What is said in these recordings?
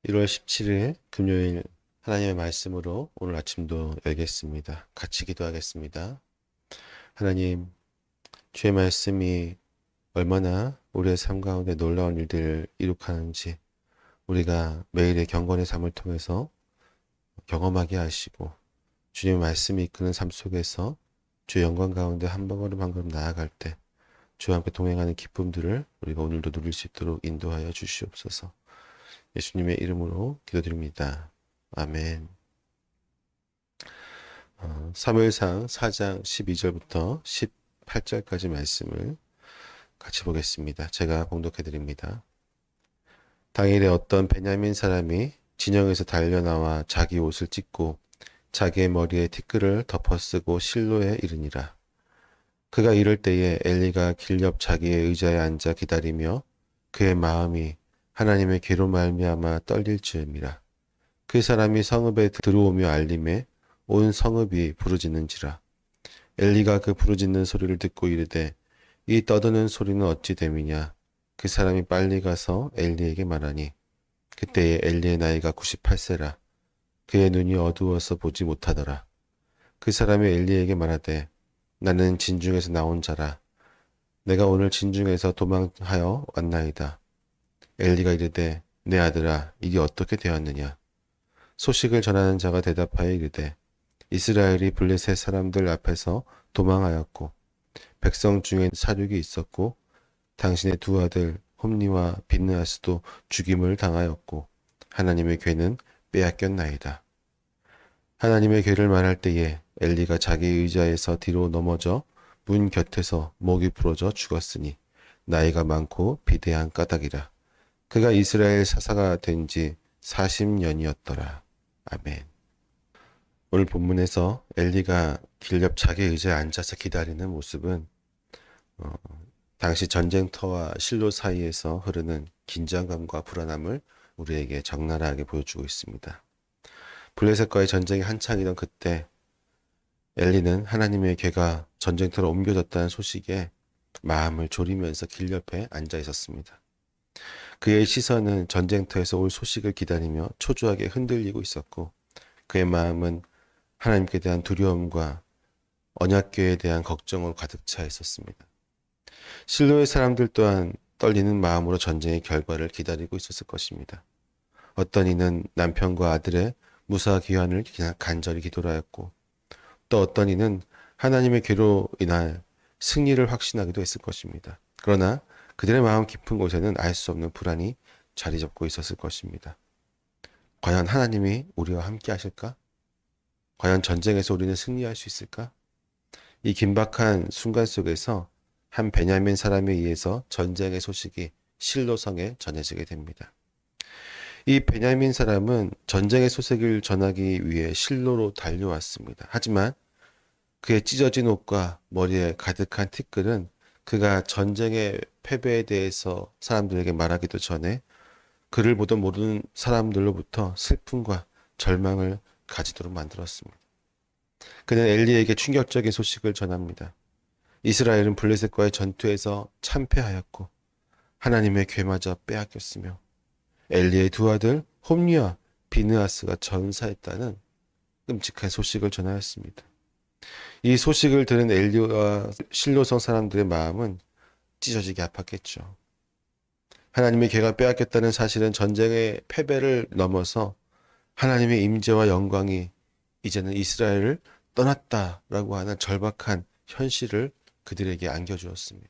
1월 17일 금요일 하나님의 말씀으로 오늘 아침도 열겠습니다. 같이 기도하겠습니다. 하나님, 주의 말씀이 얼마나 우리의 삶 가운데 놀라운 일들을 이룩하는지 우리가 매일의 경건의 삶을 통해서 경험하게 하시고 주님의 말씀이 이끄는 삶 속에서 주의 영광 가운데 한 걸음 한 걸음 나아갈 때 주와 함께 동행하는 기쁨들을 우리가 오늘도 누릴 수 있도록 인도하여 주시옵소서. 예수님의 이름으로 기도드립니다. 아멘. 사무엘상 4장 12절부터 18절까지 말씀을 같이 보겠습니다. 제가 봉독해 드립니다. 당일에 어떤 베냐민 사람이 진영에서 달려나와 자기 옷을 찢고 자기의 머리에 티끌을 덮어쓰고 실로에 이르니라. 그가 이럴 때에 엘리가 길 옆 자기의 의자에 앉아 기다리며 그의 마음이 하나님의 괴로 말미암아 떨릴 즈음이라. 그 사람이 성읍에 들어오며 알림에 온 성읍이 부르짖는지라. 엘리가 그 부르짖는 소리를 듣고 이르되 이 떠드는 소리는 어찌 됨이냐. 그 사람이 빨리 가서 엘리에게 말하니 그때에 엘리의 나이가 98세라. 그의 눈이 어두워서 보지 못하더라. 그 사람이 엘리에게 말하되 나는 진중에서 나온 자라. 내가 오늘 진중에서 도망하여 왔나이다. 엘리가 이르되 내 아들아 일이 어떻게 되었느냐. 소식을 전하는 자가 대답하여 이르되 이스라엘이 블레셋 사람들 앞에서 도망하였고 백성 중에 사륙이 있었고 당신의 두 아들 홈니와 빈느하스도 죽임을 당하였고 하나님의 괴는 빼앗겼나이다. 하나님의 괴를 말할 때에 엘리가 자기 의자에서 뒤로 넘어져 문 곁에서 목이 부러져 죽었으니 나이가 많고 비대한 까닭이라. 그가 이스라엘 사사가 된 지 40년이었더라. 아멘. 오늘 본문에서 엘리가 길 옆 자기 의자에 앉아서 기다리는 모습은 당시 전쟁터와 실로 사이에서 흐르는 긴장감과 불안함을 우리에게 적나라하게 보여주고 있습니다. 블레셋과의 전쟁이 한창이던 그때 엘리는 하나님의 괴가 전쟁터로 옮겨졌다는 소식에 마음을 졸이면서 길 옆에 앉아 있었습니다. 그의 시선은 전쟁터에서 올 소식을 기다리며 초조하게 흔들리고 있었고 그의 마음은 하나님께 대한 두려움과 언약궤에 대한 걱정으로 가득 차 있었습니다. 실로의 사람들 또한 떨리는 마음으로 전쟁의 결과를 기다리고 있었을 것입니다. 어떤 이는 남편과 아들의 무사 귀환을 간절히 기도하였고 또 어떤 이는 하나님의 괴로 인한 승리를 확신하기도 했을 것입니다. 그러나 그들의 마음 깊은 곳에는 알 수 없는 불안이 자리 잡고 있었을 것입니다. 과연 하나님이 우리와 함께 하실까? 과연 전쟁에서 우리는 승리할 수 있을까? 이 긴박한 순간 속에서 한 베냐민 사람에 의해서 전쟁의 소식이 실로성에 전해지게 됩니다. 이 베냐민 사람은 전쟁의 소식을 전하기 위해 실로로 달려왔습니다. 하지만 그의 찢어진 옷과 머리에 가득한 티끌은 그가 전쟁의 패배에 대해서 사람들에게 말하기도 전에 그를 보도 모르는 사람들로부터 슬픔과 절망을 가지도록 만들었습니다. 그는 엘리에게 충격적인 소식을 전합니다. 이스라엘은 블레셋과의 전투에서 참패하였고 하나님의 괴마저 빼앗겼으며 엘리의 두 아들 홈리와 비느하스가 전사했다는 끔찍한 소식을 전하였습니다. 이 소식을 들은 엘리와 실로성 사람들의 마음은 찢어지게 아팠겠죠. 하나님의 괴가 빼앗겼다는 사실은 전쟁의 패배를 넘어서 하나님의 임재와 영광이 이제는 이스라엘을 떠났다라고 하는 절박한 현실을 그들에게 안겨주었습니다.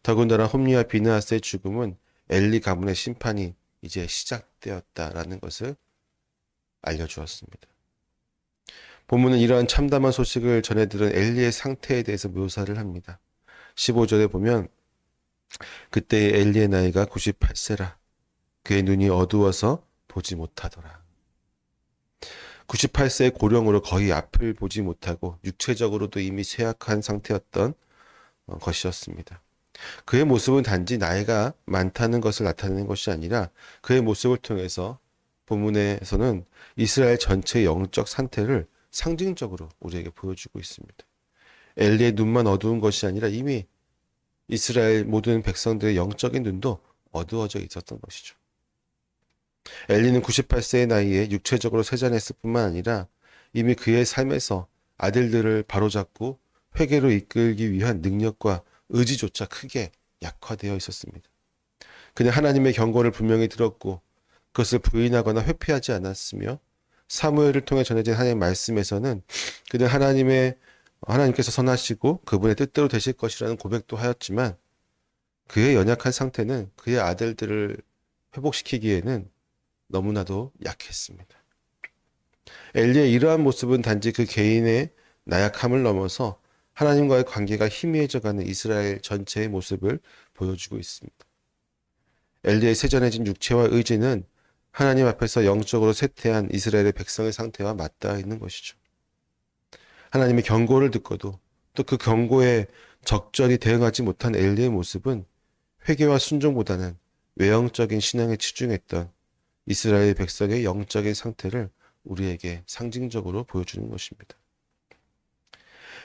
더군다나 홈리와 비느하스의 죽음은 엘리 가문의 심판이 이제 시작되었다라는 것을 알려주었습니다. 본문은 이러한 참담한 소식을 전해들은 엘리의 상태에 대해서 묘사를 합니다. 15절에 보면 그때의 엘리의 나이가 98세라. 그의 눈이 어두워서 보지 못하더라. 98세의 고령으로 거의 앞을 보지 못하고 육체적으로도 이미 쇠약한 상태였던 것이었습니다. 그의 모습은 단지 나이가 많다는 것을 나타내는 것이 아니라 그의 모습을 통해서 본문에서는 이스라엘 전체의 영적 상태를 상징적으로 우리에게 보여주고 있습니다. 엘리의 눈만 어두운 것이 아니라 이미 이스라엘 모든 백성들의 영적인 눈도 어두워져 있었던 것이죠. 엘리는 98세의 나이에 육체적으로 세잔했을 뿐만 아니라 이미 그의 삶에서 아들들을 바로잡고 회개로 이끌기 위한 능력과 의지조차 크게 약화되어 있었습니다. 그는 하나님의 경고를 분명히 들었고 그것을 부인하거나 회피하지 않았으며 사무엘을 통해 전해진 하나님의 말씀에서는 그는 하나님께서 선하시고 그분의 뜻대로 되실 것이라는 고백도 하였지만 그의 연약한 상태는 그의 아들들을 회복시키기에는 너무나도 약했습니다. 엘리의 이러한 모습은 단지 그 개인의 나약함을 넘어서 하나님과의 관계가 희미해져가는 이스라엘 전체의 모습을 보여주고 있습니다. 엘리의 세전해진 육체와 의지는 하나님 앞에서 영적으로 쇠퇴한 이스라엘의 백성의 상태와 맞닿아 있는 것이죠. 하나님의 경고를 듣고도 또 그 경고에 적절히 대응하지 못한 엘리의 모습은 회개와 순종보다는 외형적인 신앙에 치중했던 이스라엘 백성의 영적인 상태를 우리에게 상징적으로 보여주는 것입니다.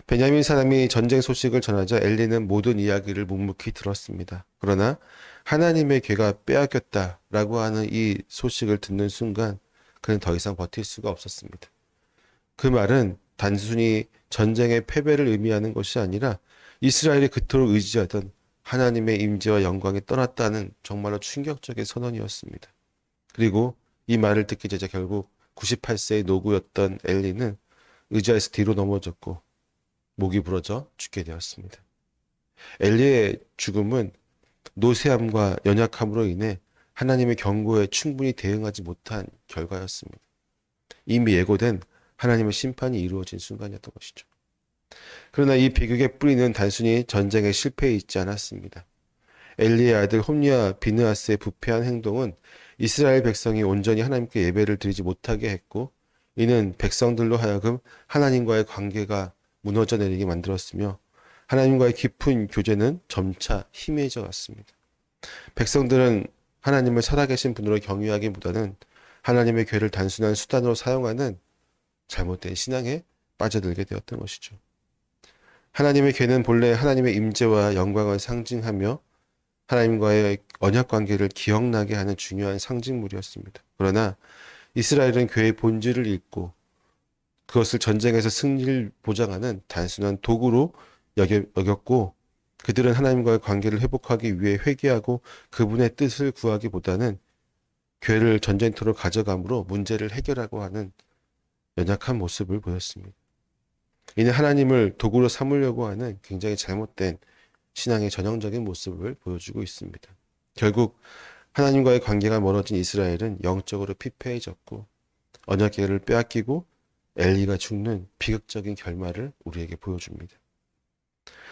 베냐민 사람이 전쟁 소식을 전하자 엘리는 모든 이야기를 묵묵히 들었습니다. 그러나 하나님의 괴가 빼앗겼다라고 하는 이 소식을 듣는 순간 그는 더 이상 버틸 수가 없었습니다. 그 말은 단순히 전쟁의 패배를 의미하는 것이 아니라 이스라엘이 그토록 의지하던 하나님의 임재와 영광이 떠났다는 정말로 충격적인 선언이었습니다. 그리고 이 말을 듣기 전에 결국 98세의 노구였던 엘리는 의자에서 뒤로 넘어졌고 목이 부러져 죽게 되었습니다. 엘리의 죽음은 노쇠함과 연약함으로 인해 하나님의 경고에 충분히 대응하지 못한 결과였습니다. 이미 예고된 하나님의 심판이 이루어진 순간이었던 것이죠. 그러나 이 비극의 뿌리는 단순히 전쟁의 실패에 있지 않았습니다. 엘리의 아들 홈리와 비느하스의 부패한 행동은 이스라엘 백성이 온전히 하나님께 예배를 드리지 못하게 했고 이는 백성들로 하여금 하나님과의 관계가 무너져 내리게 만들었으며 하나님과의 깊은 교제는 점차 희미해져 갔습니다. 백성들은 하나님을 살아계신 분으로 경외하기보다는 하나님의 괴를 단순한 수단으로 사용하는 잘못된 신앙에 빠져들게 되었던 것이죠. 하나님의 괴는 본래 하나님의 임재와 영광을 상징하며 하나님과의 언약 관계를 기억나게 하는 중요한 상징물이었습니다. 그러나 이스라엘은 괴의 본질을 잊고 그것을 전쟁에서 승리를 보장하는 단순한 도구로 여겼고 그들은 하나님과의 관계를 회복하기 위해 회개하고 그분의 뜻을 구하기보다는 괴를 전쟁터로 가져감으로 문제를 해결하고 하는 연약한 모습을 보였습니다. 이는 하나님을 도구로 삼으려고 하는 굉장히 잘못된 신앙의 전형적인 모습을 보여주고 있습니다. 결국 하나님과의 관계가 멀어진 이스라엘은 영적으로 피폐해졌고 언약궤를 빼앗기고 엘리가 죽는 비극적인 결말을 우리에게 보여줍니다.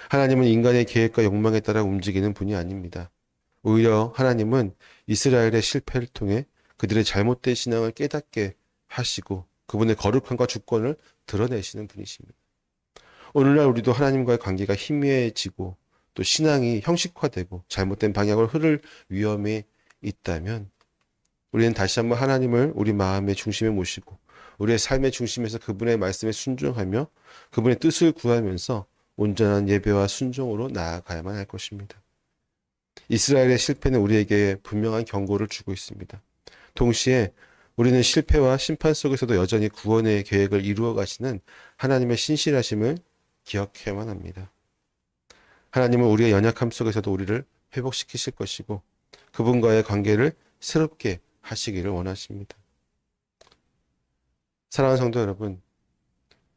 하나님은 인간의 계획과 욕망에 따라 움직이는 분이 아닙니다. 오히려 하나님은 이스라엘의 실패를 통해 그들의 잘못된 신앙을 깨닫게 하시고 그분의 거룩함과 주권을 드러내시는 분이십니다. 오늘날 우리도 하나님과의 관계가 희미해지고 또 신앙이 형식화되고 잘못된 방향으로 흐를 위험이 있다면 우리는 다시 한번 하나님을 우리 마음의 중심에 모시고 우리의 삶의 중심에서 그분의 말씀에 순종하며 그분의 뜻을 구하면서 온전한 예배와 순종으로 나아가야만 할 것입니다. 이스라엘의 실패는 우리에게 분명한 경고를 주고 있습니다. 동시에 우리는 실패와 심판 속에서도 여전히 구원의 계획을 이루어 가시는 하나님의 신실하심을 기억해야만 합니다. 하나님은 우리의 연약함 속에서도 우리를 회복시키실 것이고 그분과의 관계를 새롭게 하시기를 원하십니다. 사랑하는 성도 여러분,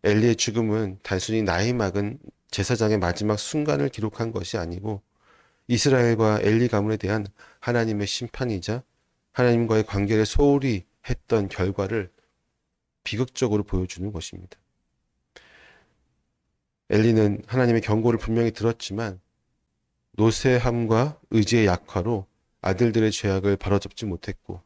엘리의 죽음은 단순히 나이 막은 제사장의 마지막 순간을 기록한 것이 아니고 이스라엘과 엘리 가문에 대한 하나님의 심판이자 하나님과의 관계를 소홀히 했던 결과를 비극적으로 보여주는 것입니다. 엘리는 하나님의 경고를 분명히 들었지만 노쇠함과 의지의 약화로 아들들의 죄악을 바로잡지 못했고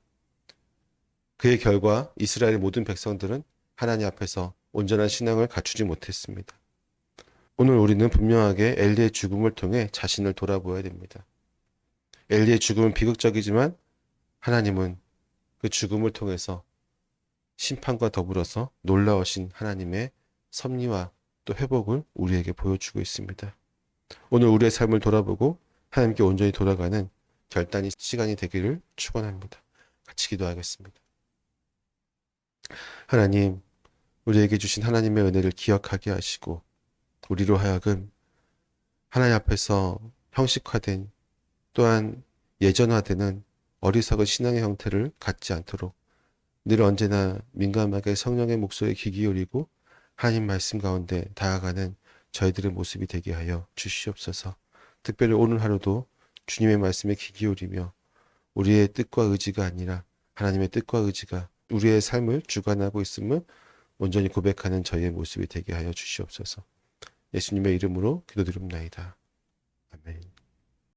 그의 결과 이스라엘 모든 백성들은 하나님 앞에서 온전한 신앙을 갖추지 못했습니다. 오늘 우리는 분명하게 엘리의 죽음을 통해 자신을 돌아보아야 됩니다. 엘리의 죽음은 비극적이지만 하나님은 그 죽음을 통해서 심판과 더불어서 놀라우신 하나님의 섭리와 또 회복을 우리에게 보여주고 있습니다. 오늘 우리의 삶을 돌아보고 하나님께 온전히 돌아가는 결단의 시간이 되기를 축원합니다. 같이 기도하겠습니다. 하나님, 우리에게 주신 하나님의 은혜를 기억하게 하시고 우리로 하여금 하나님 앞에서 형식화된 또한 예전화되는 어리석은 신앙의 형태를 갖지 않도록 늘 언제나 민감하게 성령의 목소리에 귀 기울이고 하나님 말씀 가운데 다가가는 저희들의 모습이 되게 하여 주시옵소서. 특별히 오늘 하루도 주님의 말씀에 귀 기울이며 우리의 뜻과 의지가 아니라 하나님의 뜻과 의지가 우리의 삶을 주관하고 있음을 온전히 고백하는 저희의 모습이 되게 하여 주시옵소서. 예수님의 이름으로 기도드립나이다. 아멘.